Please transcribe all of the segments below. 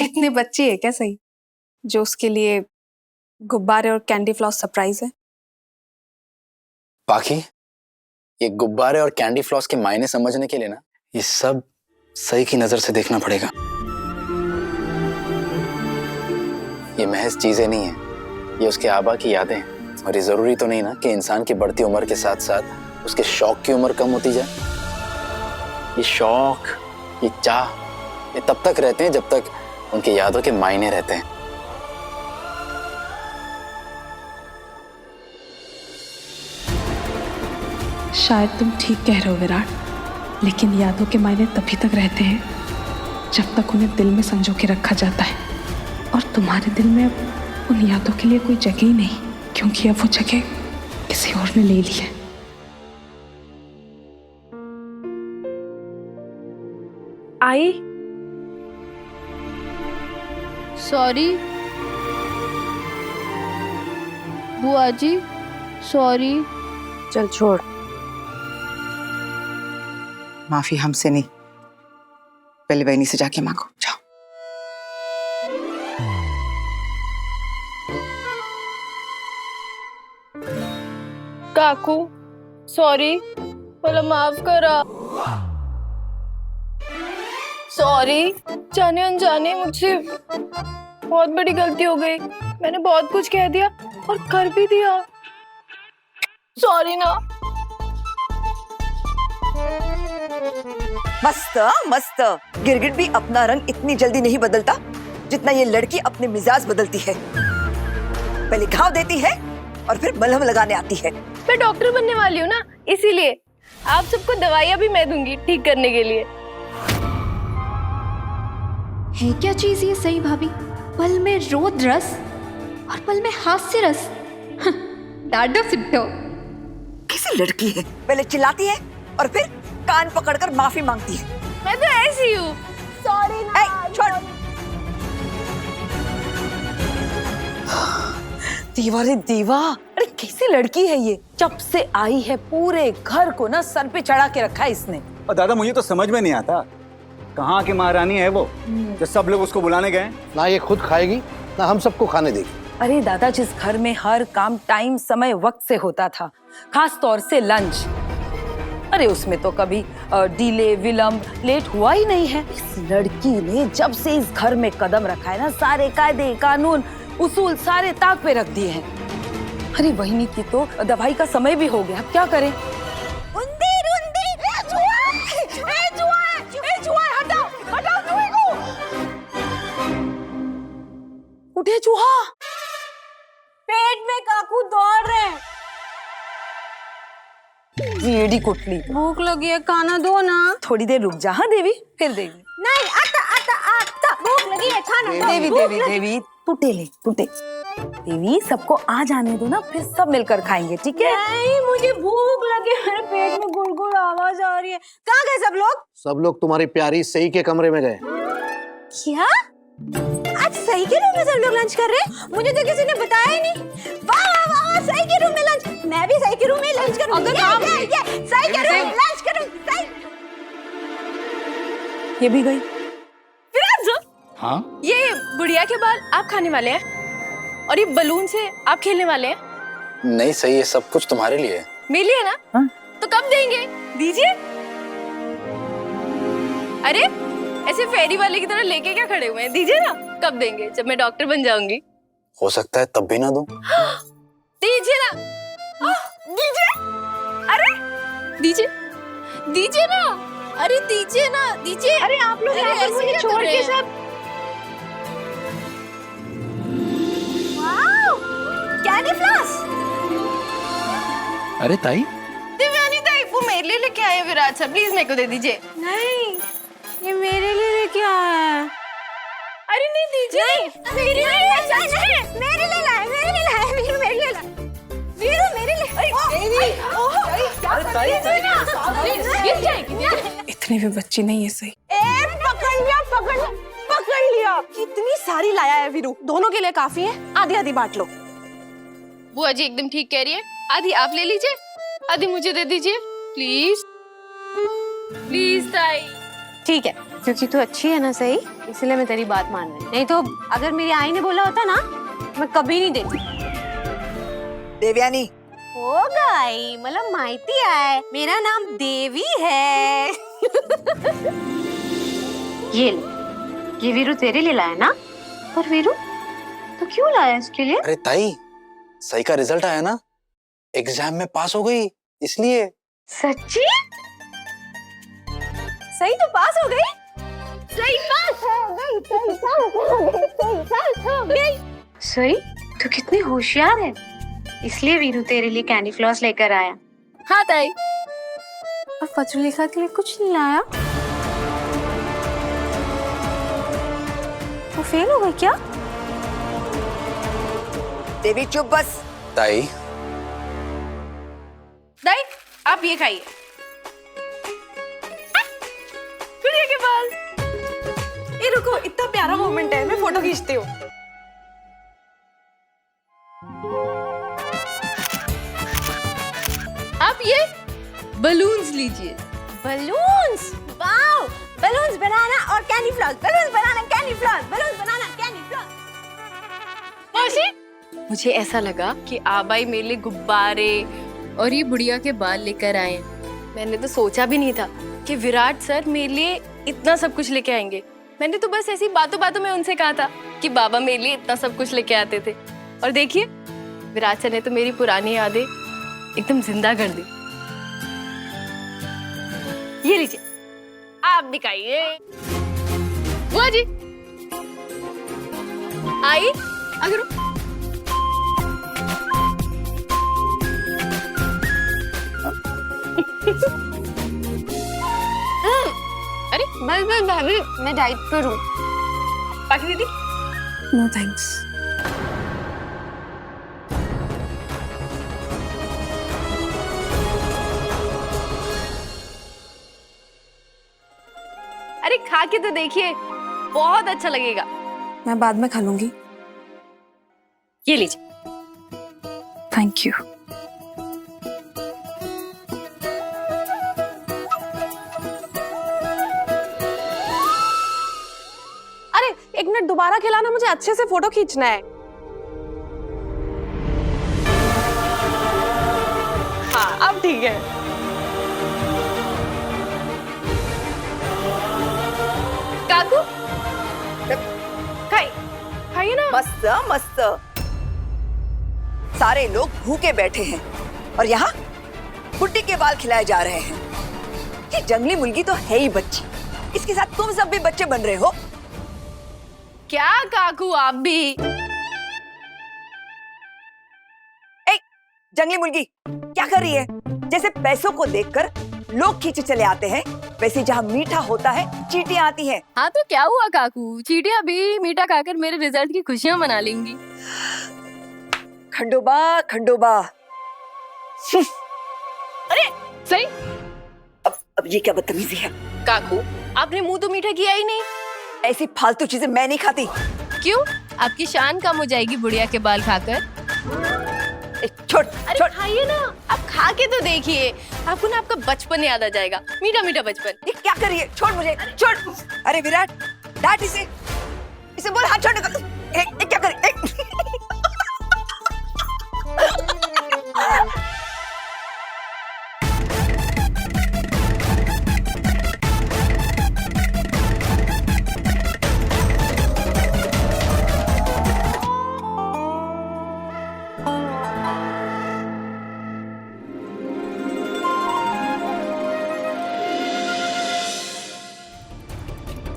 इतने बच्चे है क्या सही जो उसके लिए गुब्बारे और कैंडी फ्लॉस सरप्राइज है? बाकी ये गुब्बारे और कैंडी फ्लॉस के मायने समझने के लिए ना ये सब सही की नजर से देखना पड़ेगा। ये महज चीजें नहीं है, ये उसके आबा की यादें हैं। और ये जरूरी तो नहीं ना कि इंसान की बढ़ती उम्र के साथ साथ उसके शौक की उम्र कम होती जाए। ये शौक, ये चाह, ये तब तक रहते हैं जब तक उनकी यादों के मायने रहते हैं। शायद तुम ठीक कह रहे हो विराट, लेकिन यादों के मायने तभी तक रहते हैं जब तक उन्हें दिल में संजो के रखा जाता है। और तुम्हारे दिल में अब उन यादों के लिए कोई जगह ही नहीं, क्योंकि अब वो जगह किसी और ने ले ली है। आई सॉरी बुआ जी, सॉरी। चल छोड़, माफी हमसे नहीं, पहले बहनी से जाके मांगो, जाओ। काकू सॉरी, मला माफ करा। सॉरी, जाने अनजाने मुझसे बहुत बड़ी गलती हो गई। मैंने बहुत कुछ कह दिया और कर भी दिया। सॉरी ना। मस्त मस्त। गिरगिट भी अपना रंग इतनी जल्दी नहीं बदलता जितना ये लड़की अपने मिजाज बदलती है। पहले घाव देती है और फिर मलहम लगाने आती है। मैं डॉक्टर बनने वाली हूँ ना, इसीलिए आप सबको दवाइयाँ भी मैं दूंगी ठीक करने के लिए। है क्या चीज ये सही भाभी? पल में रोद रस और पल में हास्य रस। डाडो सिद्धो। कैसी लड़की है, पहले चिल्लाती है और फिर कान पकड़कर माफी मांगती है। मैं तो ऐसी हूँ। सॉरी ना। छोड़। दीवा रे दीवा, अरे कैसी लड़की है ये, जब से आई है पूरे घर को ना सर पे चढ़ा के रखा है इसने। और दादा मुझे तो समझ में नहीं आता, कहाँ की महारानी है वो जो सब लोग उसको बुलाने गए? ना ये खुद खाएगी ना हम सबको खाने देगी। अरे दादा, जिस घर में हर काम टाइम समय वक्त से होता था, खास तौर से लंच, अरे उसमें तो कभी डिले विलंब लेट हुआ ही नहीं है। इस लड़की ने जब से इस घर में कदम रखा है ना, सारे कायदे कानून उसूल सारे ताक पे रख दिए हैं। अरे वहीनी की तो दवाई का समय भी हो गया, अब क्या करें? उठे चूहा, पेट में काकू दौड़ रहे हैं। एडी कुटली, भूख लगी है, खाना दो ना। थोड़ी देर रुक जा। हाँ देवी, फिर देगी। नहीं, आता आता आता, भूख लगी है, खाना दो। देवी देवी देवी, टूटे ले टूटे। देवी सबको आ जाने दो ना, फिर सब मिलकर खाएंगे, ठीक है? नहीं, मुझे भूख लगी है, मेरे पेट में गुड़गुड़ आवाज आ रही है। कहाँ गए सब लोग? सब लोग तुम्हारी प्यारी सही के कमरे में गए। क्या? आज सही के रूम में सब लोग लंच कर रहे हैं? मुझे तो किसी ने बताया ही नहीं। वाह वाह वाह, सही के रूम में लंच। मैं भी सही के रूम में लंच करूंगी। अगर आप सही के रूम में लंच करूंगी। सही। ये भी गई। विराट, हाँ, ये बुढ़िया के बाल आप खाने वाले हैं और ये बलून से आप खेलने वाले हैं? नहीं सही, ये सब कुछ तुम्हारे लिए है। मेरे लिए ना? हाँ? तो कब देंगे? दीजिए। अरे ऐसे फेरी वाले की तरह लेके क्या खड़े हुए हैं? दीजिए ना। कब देंगे? जब मैं डॉक्टर बन जाऊंगी। हो सकता है तब भी ना दूं। दीजिए ना। दीजिए। अरे दीजिए, दीजिए ना। अरे दीजिए ना, दीजिए। अरे आप लोग ऐसे छोड़ के सब। Wow, candy floss. अरे ताई, दिव्यानी ताई, वो मेरे लिए लेके आए विराट सर, प्लीज मेरे को दे दीजिए। नहीं, ये मेरे लिए लेके आया है। अरे नहीं दीजिए। नहीं, मेरे लिए लाए, मेरे लिए लाए, मेरे लिए लाए, वीरू मेरे लिए लाए, वीरू मेरे लिए। गिर जाएगी। इतने भी बच्ची नहीं है सही। पकड़ लिया, पकड़ लिया। कितनी सारी लाया है वीरू, दोनों के लिए काफी है, आधी आधी बांट लो। बुआ जी एकदम ठीक कह रही है, आधी आप ले लीजिए, आधी मुझे दे दीजिए, प्लीज प्लीज ताई। ठीक है, क्योंकि तू अच्छी है ना, सही, इसलिए मैं तेरी बात मान रही। नहीं तो अगर मेरी आई ने बोला होता ना, मैं कभी नहीं देती। देवयानी, हो गई, मतलब माहिती है, मेरा नाम देवी है। ये वीरू तेरे लिए लाया ना? पर वीरू तो क्यों लाया इसके लिए? अरे ताई, सही का रिजल्ट आया ना, एग्जाम में पास हो गई इसलिए। सच्ची? सही तो पास हो गई? सही पास हो गई, सही पास हो गई। सही तो कितनी होशियार है, इसलिए वीरू तेरे लिए कैंडी फ्लॉस लेकर आया। हाँ ताई। और फचुलिका के लिए कुछ नहीं लाया? वो फेल हो गई क्या? देवी चुप बस। ताई, दाई, आप ये खाइए। गुड़िया के बाल। ये रुको, इतना प्यारा मोमेंट है, मैं फोटो खींचती हूँ। आप ये बलून्स लीजिए। बलून्स, वाओ, बलून्स बनाना और कैंडी फ्लॉस, बलून्स बनाना कैंडी फ्लॉस, बलून्स बनाना कैंडी फ्लॉस। मौसी, मुझे ऐसा लगा कि आबाई मेरे लिए गुब्बारे और ये बुढ़िया के बाल लेकर आए। मैंने तो सोचा भी नहीं था कि विराट सर मेरे लिए इतना सब कुछ लेके आएंगे। मैंने तो बस ऐसी बातों बातों में उनसे कहा था कि बाबा मेरे लिए इतना सब कुछ लेके आते थे, और देखिए विराट सर ने तो मेरी पुरानी यादें एकदम जिंदा कर दी। ये लीजिए, आप भी खाइए। बुआ जी आई, अगर अरे बस भाभी, मैं डाइट पर हूँ। बाकी दीदी नो थैंक्स। अरे खा के तो देखिए, बहुत अच्छा लगेगा। मैं बाद में खा लूंगी। ये लीजिए। Thank you. अरे एक मिनट दोबारा खिलाना, मुझे अच्छे से फोटो खींचना है। हाँ अब ठीक है। काकू खाइए ना। मस्त मस्त। सारे लोग भूखे बैठे हैं और यहाँ बुड्ढी के बाल खिलाए जा रहे हैं। ये जंगली मुर्गी तो है ही बच्ची, इसके साथ तुम सब भी बच्चे बन रहे हो। क्या काकू आप भी? ए, जंगली मुर्गी क्या कर रही है? जैसे पैसों को देखकर लोग खींचे चले आते हैं, वैसे जहाँ मीठा होता है चींटियां आती हैं। हाँ तो क्या हुआ काकू, चींटियां भी मीठा खाकर मेरे रिजल्ट की खुशियां मना लेंगी। खंडोबा खंडोबा। अरे सही। अब ये क्या बदतमीजी है? काकू आपने मुंह तो मीठा किया ही नहीं। ऐसी फालतू चीजें मैं नहीं खाती। क्यों? आपकी शान कम हो जाएगी बुढ़िया के बाल खाकर। छोड़ अरे छोड़। खाइए ना, आप खा के तो देखिए, आपको ना आपका बचपन याद आ जाएगा, मीठा मीठा बचपन। ये क्या कर रही है? छोड़ मुझे, छोड़। अरे विराट, डांट इसे बोल हाथ छोड़ने का। क्या कर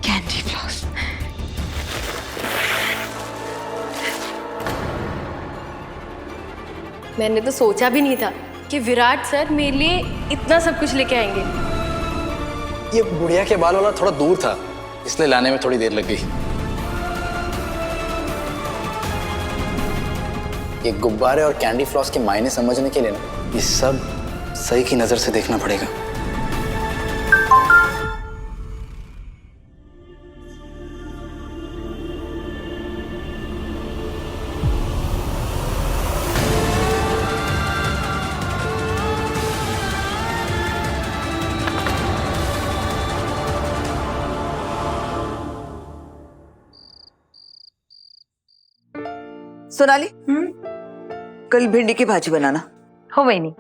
कैंडी फ्लॉस। मैंने तो सोचा भी नहीं था कि विराट सर मेरे लिए इतना सब कुछ लेके आएंगे। ये बुढ़िया के बाल वाला थोड़ा दूर था, इसलिए लाने में थोड़ी देर लग गई। ये गुब्बारे और कैंडी फ्लॉस के मायने समझने के लिए ना, ये सब सही की नजर से देखना पड़ेगा। सोनाली, कल भिंडी की भाजी बनाना। हो वही नहीं।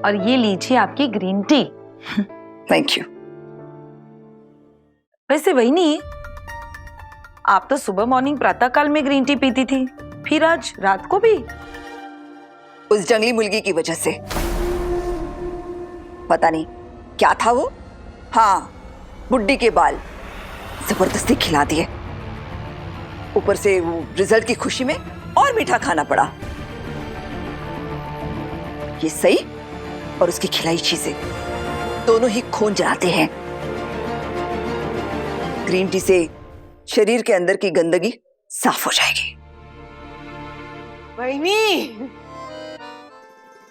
और ये लीजिए आपकी ग्रीन टी। Thank you. वैसे वही नहीं, आप तो सुबह मॉर्निंग प्रातः काल में ग्रीन टी पीती थी, फिर आज रात को भी। उस जंगली मुर्गी की वजह से। पता नहीं क्या था वो। हाँ, बुड्ढी के बाल जबरदस्ती खिला दिए, ऊपर से वो रिजल्ट की खुशी में और मीठा खाना पड़ा। ये सही और उसकी खिलाई चीजें दोनों ही खून जलाते हैं। ग्रीन टी से शरीर के अंदर की गंदगी साफ हो जाएगी। वहीनी,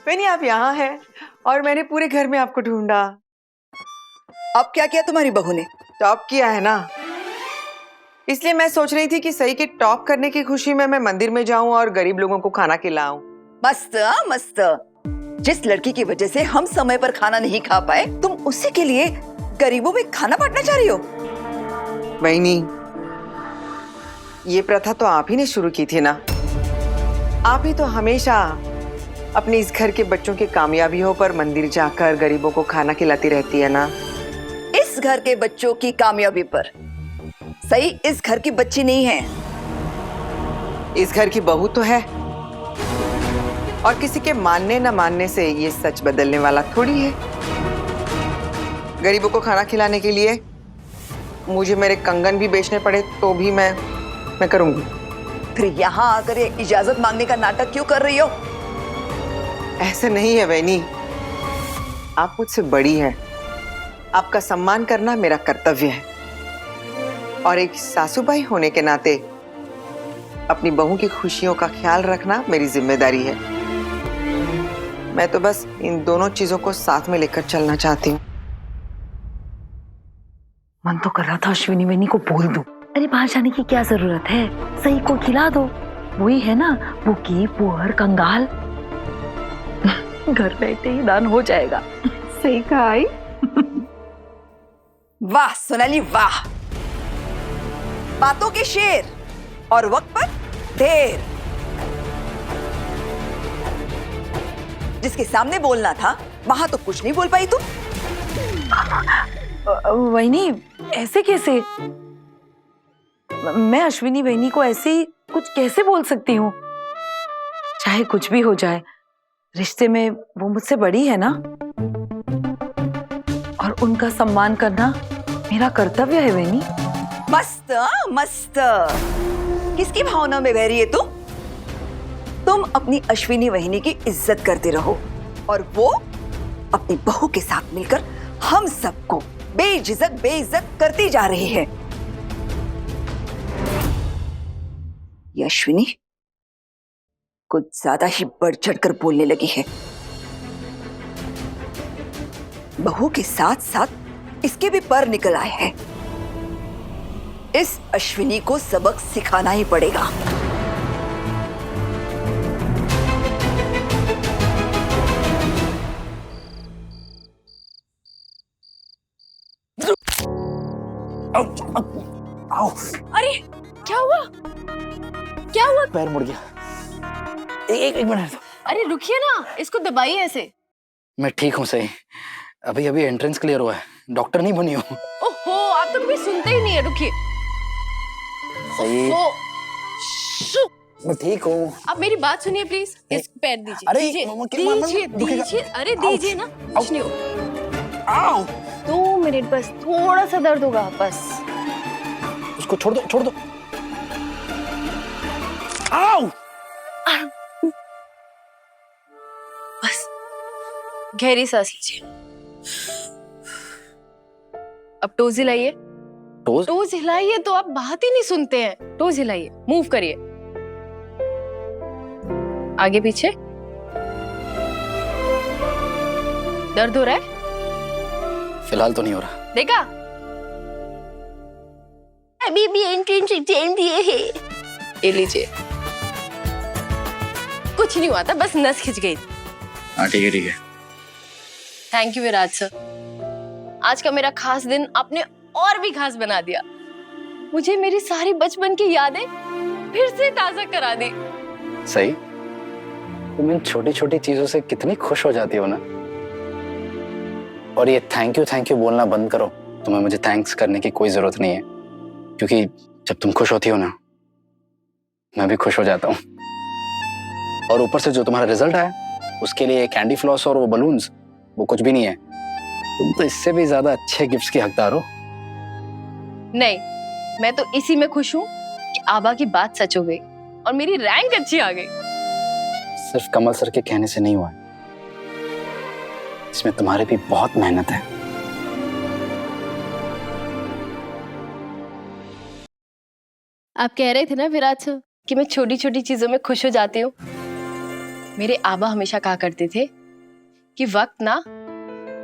वहीनी आप यहाँ हैं और मैंने पूरे घर में आपको ढूंढा। अब क्या किया तुम्हारी बहू ने? टॉप किया है ना, इसलिए मैं सोच रही थी कि सही के टॉप करने की खुशी में मैं मंदिर में जाऊं और गरीब लोगों को खाना खिलाऊं। मस्त मस्त। जिस लड़की की वजह से हम समय पर खाना नहीं खा पाए, तुम उसी के लिए गरीबों में खाना बांटना चाह रही हो। वहीनी, ये प्रथा तो आप ही ने शुरू की थी ना। आप ही तो हमेशा अपने इस घर के बच्चों की कामयाबियों पर मंदिर जाकर गरीबों को खाना खिलाती रहती है ना। इस घर के बच्चों की कामयाबी पर सही इस घर की बच्ची नहीं है, इस घर की बहू तो है, और किसी के मानने न मानने से ये सच बदलने वाला थोड़ी है। गरीबों को खाना खिलाने के लिए मुझे मेरे कंगन भी बेचने पड़े तो भी मैं करूंगी। फिर यहाँ आकर ये इजाजत मांगने का नाटक क्यों कर रही हो? ऐसा नहीं है वैनी, आप मुझसे बड़ी हैं, आपका सम्मान करना मेरा कर्तव्य है, और एक सासूबाई होने के नाते अपनी बहू की खुशियों का ख्याल रखना मेरी जिम्मेदारी है। मैं तो बस इन दोनों चीजों को साथ में लेकर चलना चाहती हूँ। मन तो कर रहा था अश्विनी वैनी को बोल दूं, अरे बाहर जाने की क्या जरूरत है, सही को खिला दो, वही है ना भूखी पुअर कंगाल, घर बैठे ही दान हो जाएगा। सही कहा आई। वाह सोनाली वाह, बातों के शेर और वक्त पर ढेर। जिसके सामने बोलना था वहां तो कुछ नहीं बोल पाई तुम। वैनी ऐसे कैसे? मैं अश्विनी वैनी को ऐसे ही कुछ कैसे बोल सकती हूँ? चाहे कुछ भी हो जाए, रिश्ते में वो मुझसे बड़ी है ना, और उनका सम्मान करना मेरा कर्तव्य है वैनी। मस्त मस्त। किसकी भावना में बह रही है तू? तुम अपनी अश्विनी वहिनी की इज्जत करते रहो, और वो अपनी बहू के साथ मिलकर हम सबको बेइज्जत बेइज्जत करती जा रही है। ये अश्विनी कुछ ज्यादा ही बढ़ चढ़कर बोलने लगी है। बहू के साथ साथ इसके भी पर निकल आए हैं। इस अश्विनी को सबक सिखाना ही पड़ेगा। अरे क्या हुआ? क्या हुआ? पैर मुड़ गया। एक मिनट। अरे रुकिए ना, इसको दबाइए ऐसे। मैं ठीक हूँ सही, अभी अभी एंट्रेंस क्लियर हुआ है, डॉक्टर नहीं बनी हूँ। ओहो, आप तो कभी सुनते ही नहीं है। रुकिए। सही, ओहो, मैं ठीक हूँ। आप मेरी बात सुनिए प्लीज। इस पैर दीजिए। अरे, दीजिए मम्मा, क्या मारना? दीजिए दुखेगा। दीजिए। अरे दीजिए ना, कुछ नहीं होगा। आओ। 2 मिनट बस, थोड़ा सा दर्द होगा बस। उसको छोड़ दो, छोड़ दो। आओ। बस गहरी सांस लीजिए। अब टोज हिलाइए। टोज? टोज हिलाइए तो आप बात ही नहीं सुनते हैं। टोज हिलाइए, मूव करिए, आगे पीछे। दर्द हो रहा है? फिलहाल तो नहीं हो रहा। देखा, अभी भी एंट्रेंस एग्जाम दिए हैं। ये लीजिए। कुछ नहीं हुआ था, बस नस खिंच गई। हाँ ठीक है ठीक है। थैंक यू विराज सर, आज का मेरा खास दिन आपने और भी खास बना दिया। मुझे मेरी सारी बचपन की यादें फिर से ताजा करा दी। सही, तुम इन छोटी छोटी चीजों से कितनी खुश हो जाती हो ना। और ये थैंक यू बोलना बंद करो। तुम्हें मुझे थैंक्स करने की कोई जरूरत नहीं है, क्योंकि जब तुम खुश होती हो ना, मैं भी खुश हो जाता हूँ। और ऊपर से जो तुम्हारा रिजल्ट आया, उसके लिए कैंडी फ्लॉस और वो बलून्स, वो कुछ भी नहीं है। तुम तो इससे भी ज्यादा अच्छे गिफ्ट्स की हकदार हो। नहीं, मैं तो इसी में खुश हूँ कि आबा की बात सच हो गई और मेरी रैंक अच्छी आ गई। सिर्फ कमल सर के कहने से नहीं हुआ, इसमें तुम्हारी भी बहुत मेहनत है। आप कह रहे थे ना विराट सर कि मैं छोटी छोटी चीजों में खुश हो जाती हूँ। मेरे आबा हमेशा कहा करते थे कि वक्त ना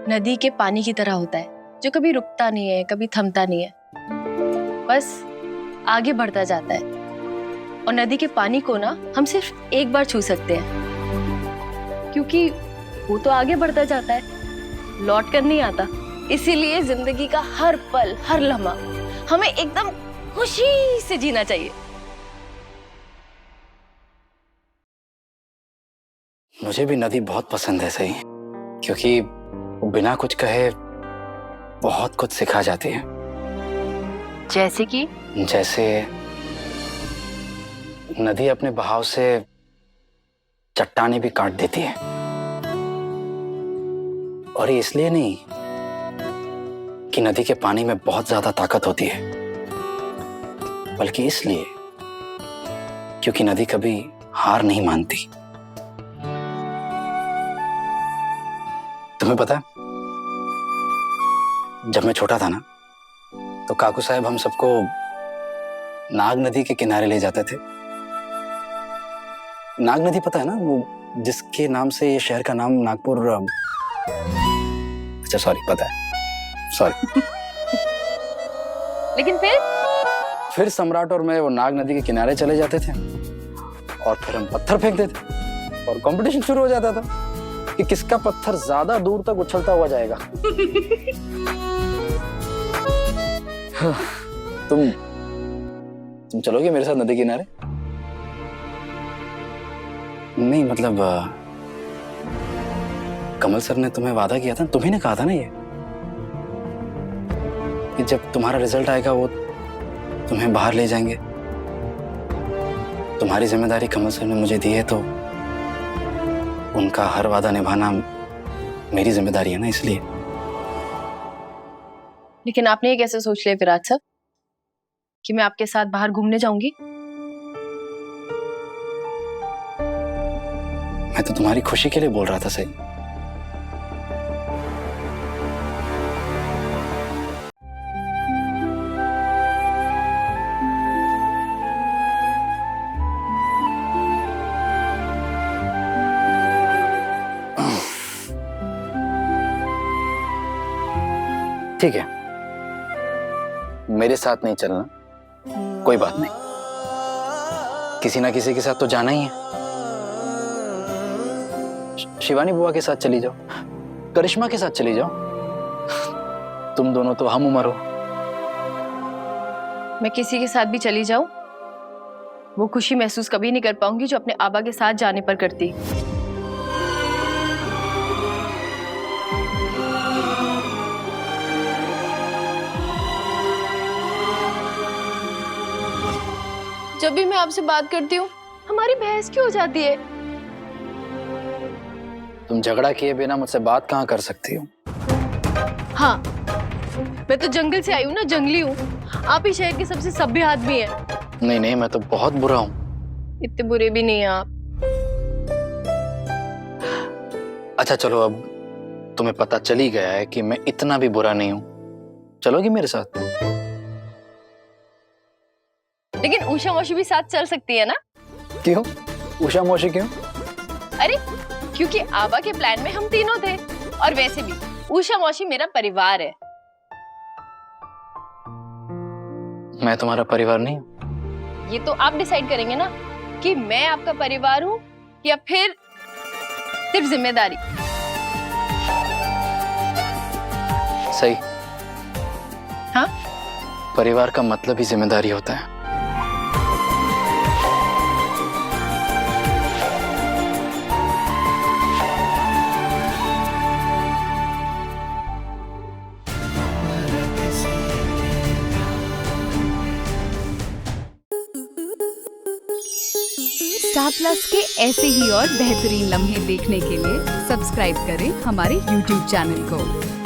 नदी के पानी की तरह होता है, जो कभी रुकता नहीं है, कभी थमता नहीं है, बस आगे बढ़ता जाता है। और नदी के पानी को ना हम सिर्फ एक बार छू सकते हैं, क्योंकि वो तो आगे बढ़ता जाता है, लौट कर नहीं आता। इसीलिए जिंदगी का हर पल, हर लम्हा हमें एकदम खुशी से जीना चाहिए। मुझे भी नदी बहुत पसंद है, सही, क्योंकि वो बिना कुछ कहे बहुत कुछ सिखा जाती है। जैसे नदी अपने बहाव से चट्टानें भी काट देती है। और ये इसलिए नहीं कि नदी के पानी में बहुत ज्यादा ताकत होती है, बल्कि इसलिए क्योंकि नदी कभी हार नहीं मानती। तुम्हें पता है, जब मैं छोटा था ना, तो काकू साहब हम सबको नाग नदी के किनारे ले जाते थे। नाग नदी पता है ना, वो जिसके नाम से ये शहर का नाम नागपुर, अच्छा सॉरी, पता है, सॉरी। लेकिन फिर सम्राट और मैं वो नाग नदी के किनारे चले जाते थे और फिर हम पत्थर फेंकते थे और कंपटीशन शुरू हो जाता था कि किसका पत्थर ज्यादा दूर तक उछलता हुआ जाएगा। तुम चलोगे मेरे साथ नदी किनारे? नहीं मतलब कमल सर ने तुम्हें वादा किया था, तुम्ही ने कहा था ना ये कि जब तुम्हारा रिजल्ट आएगा वो तुम्हें बाहर ले जाएंगे। तुम्हारी जिम्मेदारी कमल सर ने मुझे दी है, तो उनका हर वादा निभाना मेरी जिम्मेदारी है ना, इसलिए। लेकिन आपने ये कैसे सोच लिया विराट सर कि मैं आपके साथ बाहर घूमने जाऊंगी? मैं तो तुम्हारी खुशी के लिए बोल रहा था, सही। ठीक है, मेरे साथ नहीं चलना, कोई बात नहीं, किसी ना किसी के साथ तो जाना ही है। शिवानी बुआ के साथ चली जाओ, करिश्मा के साथ चली जाओ, तुम दोनों तो हम उम्र हो। मैं किसी के साथ भी चली जाऊं, वो खुशी महसूस कभी नहीं कर पाऊंगी जो अपने आबा के साथ जाने पर करती। जब भी मैं आपसे बात करती हूँ हमारी बहस क्यों हो जाती है? तुम झगड़ा किए बिना मुझसे बात कहाँ कर सकती हो? हाँ, मैं तो जंगल से आई हूँ ना, जंगली हूँ। आप ही शहर के सबसे सभ्य आदमी हैं। नहीं नहीं, मैं तो बहुत बुरा हूँ। इतने बुरे भी नहीं हैं आप। अच्छा चलो, अब तुम्हें पता चल ही गया है कि मैं इतना भी बुरा नहीं हूँ। चलोगी मेरे साथ? लेकिन उषा मौसी भी साथ चल सकती है ना? क्यों? उषा मौसी क्यों? अरे क्योंकि आबा के प्लान में हम तीनों थे, और वैसे भी उषा मौसी मेरा परिवार है। मैं तुम्हारा परिवार नहीं हूँ? ये तो आप डिसाइड करेंगे ना कि मैं आपका परिवार हूँ या फिर सिर्फ जिम्मेदारी। सही। हाँ? परिवार का मतलब ही जिम्मेदारी होता है। स्टार प्लस के ऐसे ही और बेहतरीन लम्हे देखने के लिए सब्सक्राइब करें हमारे YouTube चैनल को।